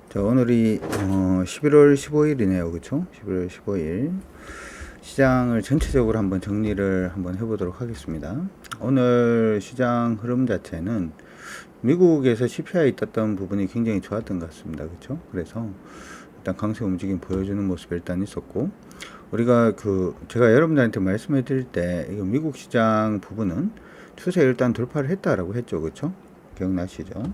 자, 오늘이 11월 15일이네요. 그쵸? 11월 15일. 시장을 전체적으로 한번 정리를 한번 해보도록 하겠습니다. 오늘 시장 흐름 자체는 미국에서 CPI 떴던 부분이 굉장히 좋았던 것 같습니다. 그쵸? 그래서 일단 강세 움직임 보여주는 모습이 일단 있었고, 우리가 제가 여러분들한테 말씀해 드릴 때, 이거 미국 시장 부분은 추세 일단 돌파를 했다라고 했죠. 그쵸? 기억나시죠?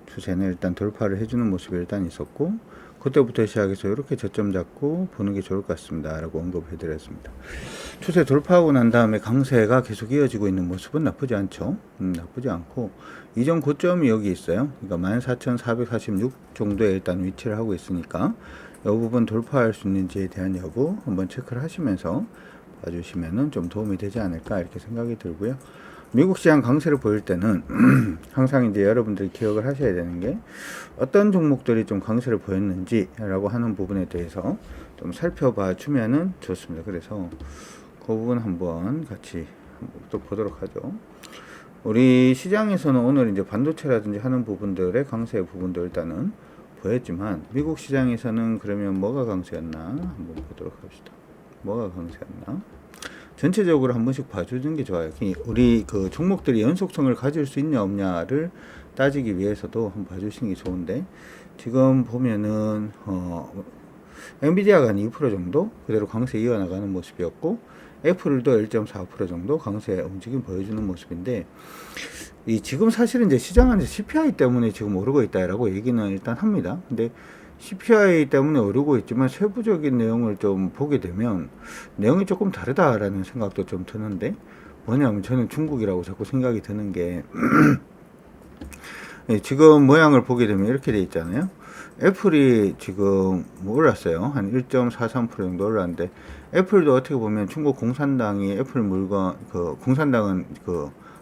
추세는 일단 돌파를 해주는 모습이 일단 있었고, 그때부터 시작해서 이렇게 저점 잡고 보는 게 좋을 것 같습니다 라고 언급해 드렸습니다. 추세 돌파하고 난 다음에 강세가 계속 이어지고 있는 모습은 나쁘지 않죠. 나쁘지 않고, 이전 고점이 여기 있어요. 그러니까 14,446 정도에 일단 위치를 하고 있으니까 이 부분 돌파할 수 있는지에 대한 여부 한번 체크를 하시면서 봐주시면은 좀 도움이 되지 않을까 이렇게 생각이 들고요. 미국 시장 강세를 보일 때는 항상 이제 여러분들이 기억을 하셔야 되는 게, 어떤 종목들이 좀 강세를 보였는지라고 하는 부분에 대해서 좀 살펴봐 주면은 좋습니다. 그래서 그 부분 한번 같이 또 보도록 하죠. 우리 시장에서는 오늘 이제 반도체라든지 하는 부분들의 강세 부분도 일단은 보였지만, 미국 시장에서는 그러면 뭐가 강세였나 한번 보도록 합시다. 뭐가 강세였나? 전체적으로 한 번씩 봐주는 게 좋아요. 우리 종목들이 연속성을 가질 수 있냐 없냐를 따지기 위해서도 한번 봐주시는 게 좋은데, 지금 보면은 엔비디아가 한 2% 정도 그대로 강세 이어나가는 모습이었고, 애플도 1.4% 정도 강세 움직임 보여주는 모습인데, 지금 사실은 이제 시장은 CPI 때문에 지금 오르고 있다라고 얘기는 일단 합니다. 근데 CPI 때문에 오르고 있지만 세부적인 내용을 좀 보게 되면 내용이 조금 다르다라는 생각도 좀 드는데, 뭐냐면 저는 중국이라고 자꾸 생각이 드는 게 지금 모양을 보게 되면 이렇게 돼 있잖아요. 애플이 지금 올랐어요. 한 1.43% 정도 올랐는데, 애플도 어떻게 보면 중국 공산당이 애플 물건, 공산당은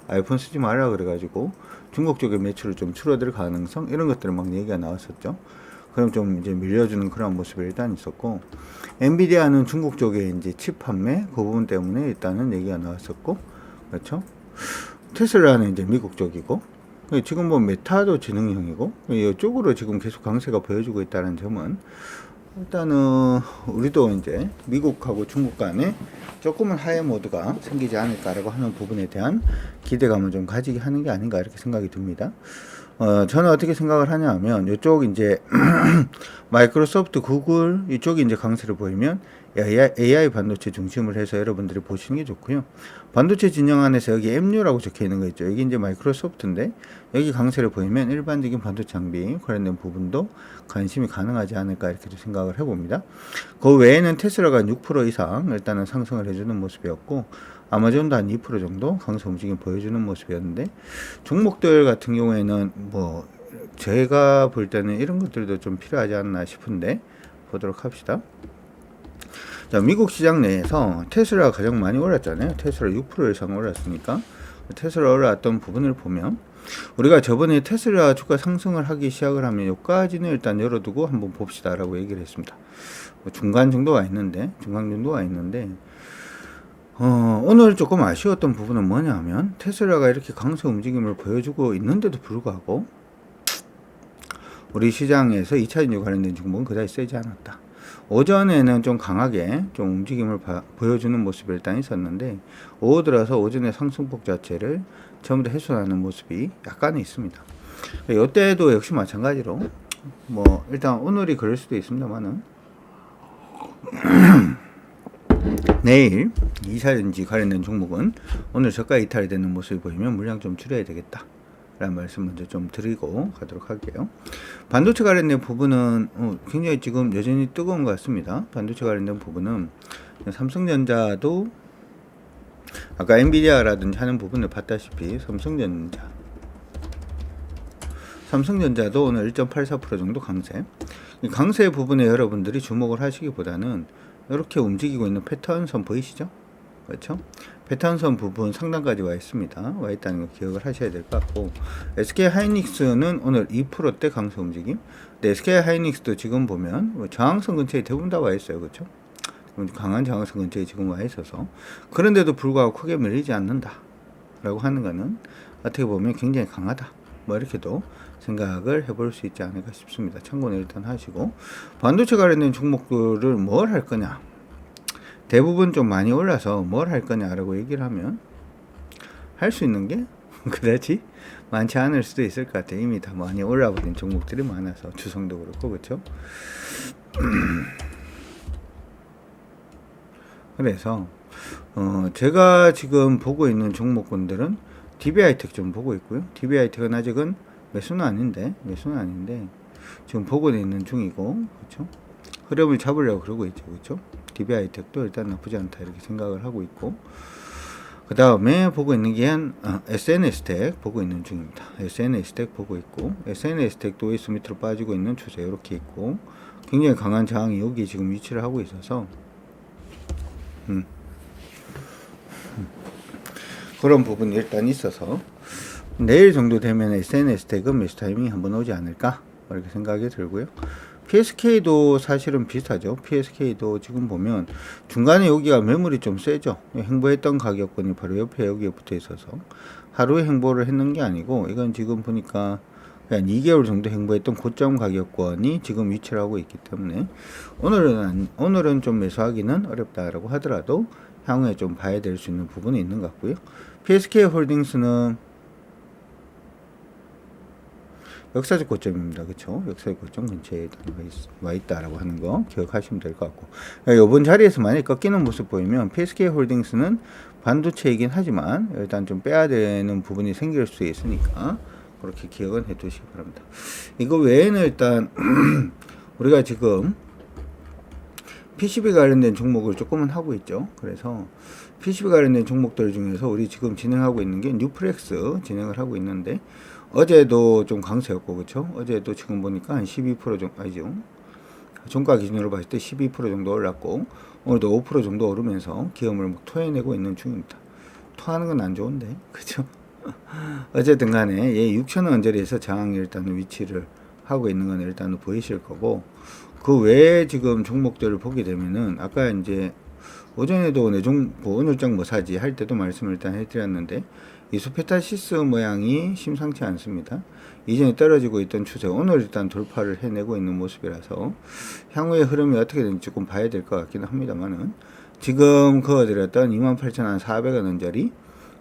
아이폰 쓰지 말라 그래가지고 중국 쪽의 매출을 좀 줄어들 가능성, 이런 것들을 막 얘기가 나왔었죠. 그럼 좀 이제 밀려주는 그런 모습이 일단 있었고, 엔비디아는 중국 쪽에 이제 칩 판매 그 부분 때문에 일단은 얘기가 나왔었고, 그렇죠? 테슬라는 이제 미국 쪽이고, 지금 뭐 메타도 지능형이고, 이쪽으로 지금 계속 강세가 보여주고 있다는 점은, 일단은 우리도 이제 미국하고 중국 간에 조금은 하회 모드가 생기지 않을까라고 하는 부분에 대한 기대감을 좀 가지게 하는 게 아닌가 이렇게 생각이 듭니다. 저는 어떻게 생각을 하냐 하면, 이쪽 이제 마이크로소프트, 구글 이쪽이 이제 강세를 보이면 AI 반도체 중심을 해서 여러분들이 보시는 게 좋고요. 반도체 진영 안에서 여기 MU라고 적혀 있는 거 있죠. 여기 이제 마이크로소프트인데, 여기 강세를 보이면 일반적인 반도체 장비 관련된 부분도 관심이 가능하지 않을까 이렇게 생각을 해봅니다. 그 외에는 테슬라가 6% 이상 일단은 상승을 해주는 모습이었고, 아마존도 한 2% 정도 강세 움직임 보여주는 모습이었는데, 종목들 같은 경우에는 뭐 제가 볼 때는 이런 것들도 좀 필요하지 않나 싶은데 보도록 합시다. 자, 미국 시장 내에서 테슬라가 가장 많이 올랐잖아요. 테슬라 6% 이상 올랐으니까 테슬라 올랐던 부분을 보면, 우리가 저번에 테슬라 주가 상승을 하기 시작을 하면 여기까지는 일단 열어두고 한번 봅시다 라고 얘기를 했습니다. 중간 정도가 있는데, 오늘 조금 아쉬웠던 부분은 뭐냐면, 테슬라가 이렇게 강세 움직임을 보여주고 있는데도 불구하고 우리 시장에서 2차전지 관련된 종목은 그다지 세지 않았다. 오전에는 좀 강하게 좀 움직임을 보여주는 모습이 일단 있었는데, 오후 들어서 오전의 상승폭 자체를 전부 다 훼손하는 모습이 약간은 있습니다. 이때도 역시 마찬가지로 뭐 일단 오늘이 그럴 수도 있습니다만은 내일 2차전지 관련된 종목은 오늘 저가 이탈이 되는 모습이 보이면 물량 좀 줄여야 되겠다 라는 말씀 먼저 좀 드리고 가도록 할게요. 반도체 관련된 부분은 굉장히 지금 여전히 뜨거운 것 같습니다. 반도체 관련된 부분은 삼성전자도 아까 엔비디아라든지 하는 부분을 봤다시피 삼성전자도 오늘 1.84% 정도 강세. 이 강세 부분에 여러분들이 주목을 하시기보다는 이렇게 움직이고 있는 패턴선 보이시죠? 그렇죠? 패턴선 부분 상단까지 와 있습니다. 와 있다는 거 기억을 하셔야 될 것 같고, SK 하이닉스는 오늘 2%대 강세 움직임. 근데 SK 하이닉스도 지금 보면 저항선 근처에 대부분 다 와 있어요. 그렇죠? 강한 저항선 근처에 지금 와 있어서, 그런데도 불구하고 크게 밀리지 않는다 라고 하는 거는 어떻게 보면 굉장히 강하다 뭐 이렇게도 생각을 해볼 수 있지 않을까 싶습니다. 참고는 일단 하시고, 반도체 관련된 종목들을 뭘 할 거냐, 대부분 좀 많이 올라서 뭘 할 거냐라고 얘기를 하면 할 수 있는 게 그다지 많지 않을 수도 있을 것 같아요. 이미 다 많이 올라버린 종목들이 많아서, 주성도 그렇고, 그렇죠? 그래서 제가 지금 보고 있는 종목군들은 DB하이텍 좀 보고 있고요. DB하이텍은 아직은 매수는 아닌데 지금 보고 있는 중이고, 그렇죠? 흐름을 잡으려고 그러고 있죠, 그렇죠? DB하이텍도 일단 나쁘지 않다 이렇게 생각을 하고 있고, 그 다음에 보고 있는 게 SNS텍 보고 있는 중입니다. SNS텍 보고 있고, SNS텍도 웨이스 밑으로 빠지고 있는 추세 이렇게 있고, 굉장히 강한 저항이 여기 지금 위치를 하고 있어서 그런 부분이 일단 있어서 내일 정도 되면 SNS텍은 매수 타이밍이 한번 오지 않을까 이렇게 생각이 들고요. PSK도 사실은 비슷하죠. PSK도 지금 보면 중간에 여기가 매물이 좀 세죠. 행보했던 가격권이 바로 옆에 여기에 붙어 있어서 하루에 행보를 했는 게 아니고, 이건 지금 보니까 한 2개월 정도 행보했던 고점 가격권이 지금 위치를 하고 있기 때문에 오늘은 좀 매수하기는 어렵다라고 하더라도 향후에 좀 봐야 될 수 있는 부분이 있는 것 같고요. PSK 홀딩스는 역사적 고점입니다. 그렇죠? 역사적 고점 근처에 와 있다라고 하는 거 기억하시면 될 것 같고, 이번 자리에서 만약 꺾이는 모습 보이면 PSK 홀딩스는 반도체이긴 하지만 일단 좀 빼야 되는 부분이 생길 수 있으니까 그렇게 기억은 해 두시기 바랍니다. 이거 외에는 일단 우리가 지금 PCB 관련된 종목을 조금은 하고 있죠. 그래서 PCB 관련된 종목들 중에서 우리 지금 진행하고 있는 게 뉴프렉스 진행을 하고 있는데, 어제도 좀 강세였고, 그렇죠? 어제도 지금 보니까 한 12% 정도, 아니죠, 종가 기준으로 봤을 때 12% 정도 올랐고, 오늘도 5% 정도 오르면서 기업을 막 토해내고 있는 중입니다. 토하는 건 안 좋은데, 그렇죠? 어쨌든 간에 6,000원 자리에서 저항 일단 위치를 하고 있는 건 일단 보이실 거고, 그 외에 지금 종목들을 보게 되면은 아까 이제 오전에도 오늘장 뭐 사지 할 때도 말씀을 일단 해드렸는데, 이소페타시스 모양이 심상치 않습니다. 이전에 떨어지고 있던 추세 오늘 일단 돌파를 해내고 있는 모습이라서 향후의 흐름이 어떻게 되는지 조금 봐야 될 것 같기는 합니다만은, 지금 그어드렸던 28,400원짜리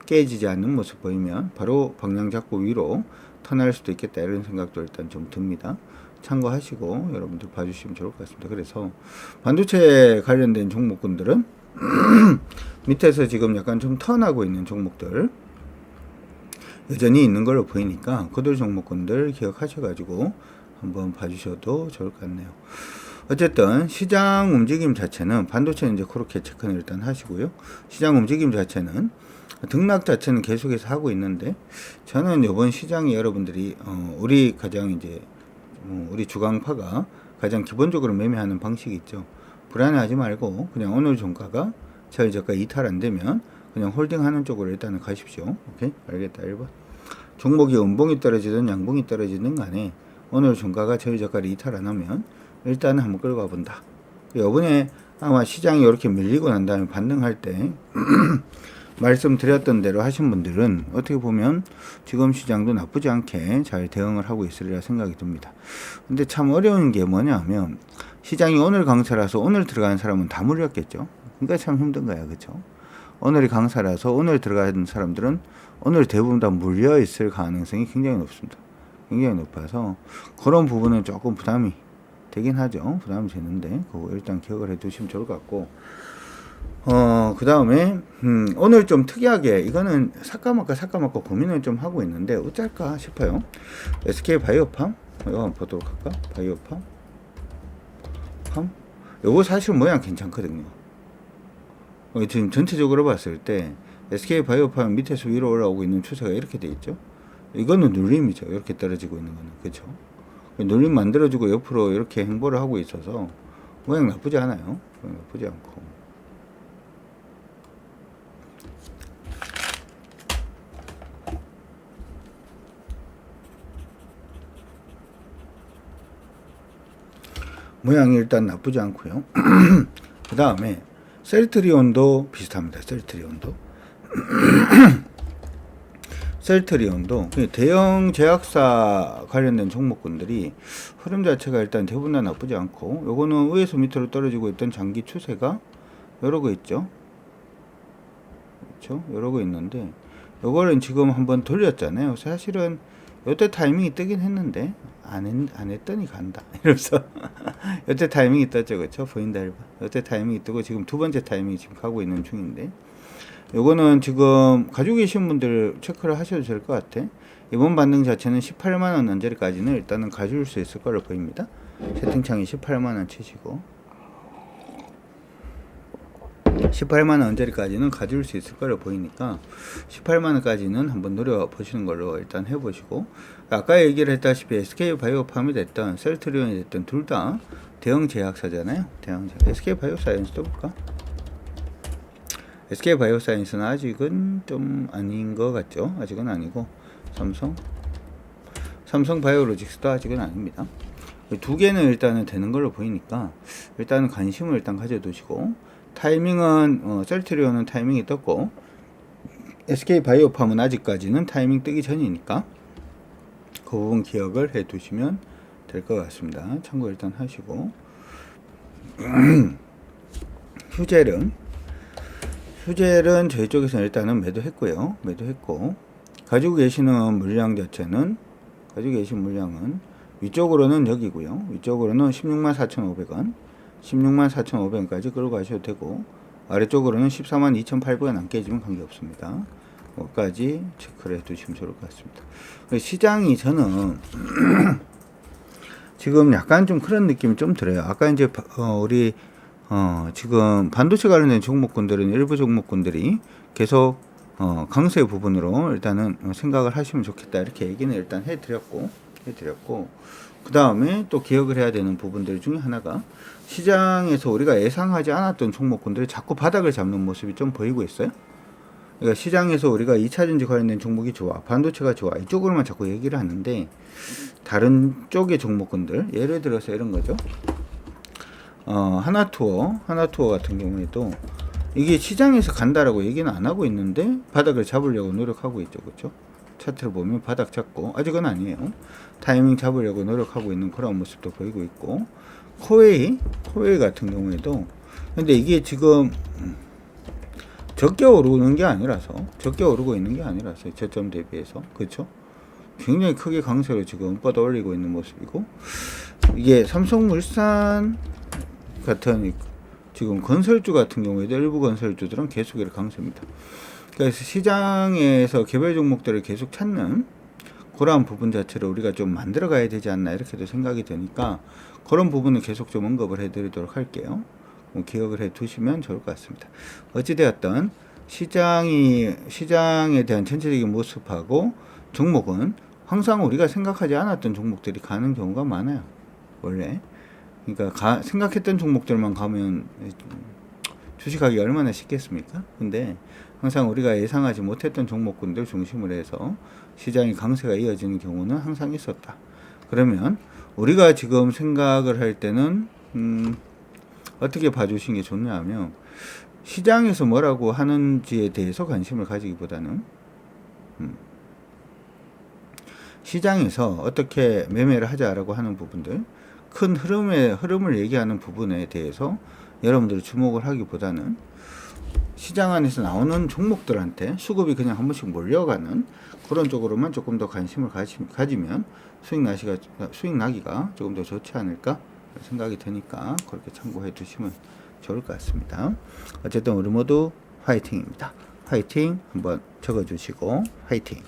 깨지지 않는 모습 보이면 바로 방향 잡고 위로 턴할 수도 있겠다 이런 생각도 일단 좀 듭니다. 참고하시고 여러분들 봐주시면 좋을 것 같습니다. 그래서 반도체 관련된 종목군들은 밑에서 지금 약간 좀 턴하고 있는 종목들 여전히 있는 걸로 보이니까 그들 종목군들 기억하셔가지고 한번 봐주셔도 좋을 것 같네요. 어쨌든 시장 움직임 자체는, 반도체는 이제 그렇게 체크는 일단 하시고요. 시장 움직임 자체는 등락 자체는 계속해서 하고 있는데, 저는 이번 시장이 여러분들이 우리 가장 이제 우리 주강파가 가장 기본적으로 매매하는 방식이 있죠. 불안해하지 말고 그냥 오늘 종가가 저저가 이탈 안 되면 그냥 홀딩하는 쪽으로 일단은 가십시오. 오케이? 알겠다. 1번. 종목이 음봉이 떨어지든 양봉이 떨어지든 간에 오늘 종가가 저저가를 이탈 안 하면 일단은 한번 끌고 가본다. 이번에 아마 시장이 이렇게 밀리고 난 다음에 반등할 때 말씀드렸던 대로 하신 분들은 어떻게 보면 지금 시장도 나쁘지 않게 잘 대응을 하고 있으리라 생각이 듭니다. 근데 참 어려운 게 뭐냐 하면, 시장이 오늘 강세라서 오늘 들어가는 사람은 다 물렸겠죠. 그러니까 참 힘든 거야, 그렇죠? 오늘이 강세라서 오늘 들어가는 사람들은 오늘 대부분 다 물려 있을 가능성이 굉장히 높습니다. 굉장히 높아서 그런 부분은 조금 부담이 되긴 하죠. 부담이 되는데 그거 일단 기억을 해 두시면 좋을 것 같고, 그 다음에 오늘 좀 특이하게 이거는 사까 말까 고민을 좀 하고 있는데 어쩔까 싶어요. SK 바이오팜 이거 한번 보도록 할까? 바이오팜 요거 사실 모양 괜찮거든요. 지금 전체적으로 봤을 때 SK 바이오팜 밑에서 위로 올라오고 있는 추세가 이렇게 돼 있죠. 이거는 눌림이죠. 이렇게 떨어지고 있는 거는, 그렇죠? 눌림 만들어주고 옆으로 이렇게 행보를 하고 있어서 모양 나쁘지 않아요. 나쁘지 않고. 모양이 일단 나쁘지 않고요. 그 다음에 셀트리온도 비슷합니다. 셀트리온도 셀트리온도 대형 제약사 관련된 종목군들이 흐름 자체가 일단 대부분 다 나쁘지 않고, 요거는 위에서 밑으로 떨어지고 있던 장기 추세가 이러고 있죠. 그렇죠? 이러고 있는데, 요거는 지금 한번 돌렸잖아요. 사실은 요때 타이밍이 뜨긴 했는데 안 했더니 간다 이러면서 요때 타이밍이 떴죠. 그렇죠? 보인다 1번. 요때 타이밍이 뜨고 지금 두 번째 타이밍이 지금 가고 있는 중인데, 요거는 지금 가지고 계신 분들 체크를 하셔도 될 것 같아. 이번 반등 자체는 18만원 언저리까지는 일단은 가줄 수 있을 거로 보입니다. 채팅창이 18만원 치시고 18만원 언저리까지는 가줄 수 있을 거로 보이니까 18만원까지는 한번 노려보시는 걸로 일단 해보시고, 아까 얘기를 했다시피 SK바이오팜이 됐던 셀트리온이 됐던 둘 다 대형 제약사잖아요. 대형 제약. SK바이오사이언스 떠볼까? SK바이오사이언스는 아직은 좀 아닌 것 같죠. 아직은 아니고, 삼성바이오로직스도 아직은 아닙니다. 두 개는 일단은 되는 걸로 보이니까 일단은 관심을 일단 가져두시고, 타이밍은 셀트리온은 타이밍이 떴고 SK바이오팜은 아직까지는 타이밍 뜨기 전이니까 그 부분 기억을 해 두시면 될 것 같습니다. 참고 일단 하시고 휴젤은 저희 쪽에서 일단은 매도했고요. 매도했고, 가지고 계시는 물량 자체는, 가지고 계신 물량은 위쪽으로는 여기고요. 위쪽으로는 164,500원, 164,500원까지 끌고 가셔도 되고, 아래쪽으로는 142,800원 안 깨지면 관계없습니다. 거기까지 체크를 해 두시면 좋을 것 같습니다. 시장이 저는 지금 약간 좀 그런 느낌이 좀 들어요. 아까 이제 우리 지금 반도체 관련된 종목군들은 일부 종목군들이 계속 강세 부분으로 일단은 생각을 하시면 좋겠다, 이렇게 얘기는 일단 해드렸고 그 다음에 또 기억을 해야 되는 부분들 중에 하나가, 시장에서 우리가 예상하지 않았던 종목군들이 자꾸 바닥을 잡는 모습이 좀 보이고 있어요. 그러니까 시장에서 우리가 2차전지 관련된 종목이 좋아, 반도체가 좋아, 이쪽으로만 자꾸 얘기를 하는데 다른 쪽의 종목군들, 예를 들어서 이런 거죠. 하나투어 같은 경우에도 이게 시장에서 간다라고 얘기는 안 하고 있는데 바닥을 잡으려고 노력하고 있죠. 그렇죠? 차트를 보면 바닥 잡고, 아직은 아니에요. 타이밍 잡으려고 노력하고 있는 그런 모습도 보이고 있고, 코웨이 같은 경우에도, 근데 이게 지금 적게 오르는 게 아니라서, 저점 대비해서, 그렇죠? 굉장히 크게 강세로 지금 뻗어 올리고 있는 모습이고, 이게 삼성물산 같은 지금 건설주 같은 경우에도 일부 건설주들은 계속 이렇게 강세입니다. 그래서 시장에서 개별 종목들을 계속 찾는 그러한 부분 자체를 우리가 좀 만들어 가야 되지 않나, 이렇게도 생각이 되니까 그런 부분을 계속 좀 언급을 해 드리도록 할게요. 기억을 해 두시면 좋을 것 같습니다. 어찌되었든 시장에 대한 전체적인 모습하고 종목은 항상 우리가 생각하지 않았던 종목들이 가는 경우가 많아요. 원래. 그러니까 생각했던 종목들만 가면 주식하기 얼마나 쉽겠습니까? 근데 항상 우리가 예상하지 못했던 종목군들 중심으로 해서 시장의 강세가 이어지는 경우는 항상 있었다. 그러면 우리가 지금 생각을 할 때는 어떻게 봐주시는 게 좋냐 하면, 시장에서 뭐라고 하는지에 대해서 관심을 가지기보다는 시장에서 어떻게 매매를 하자라고 하는 부분들, 큰 흐름을 얘기하는 부분에 대해서 여러분들이 주목을 하기보다는 시장 안에서 나오는 종목들한테 수급이 그냥 한 번씩 몰려가는 그런 쪽으로만 조금 더 관심을 가지면 수익 나기가 조금 더 좋지 않을까 생각이 드니까 그렇게 참고해 두시면 좋을 것 같습니다. 어쨌든 우리 모두 화이팅입니다. 화이팅 한번 적어주시고, 화이팅.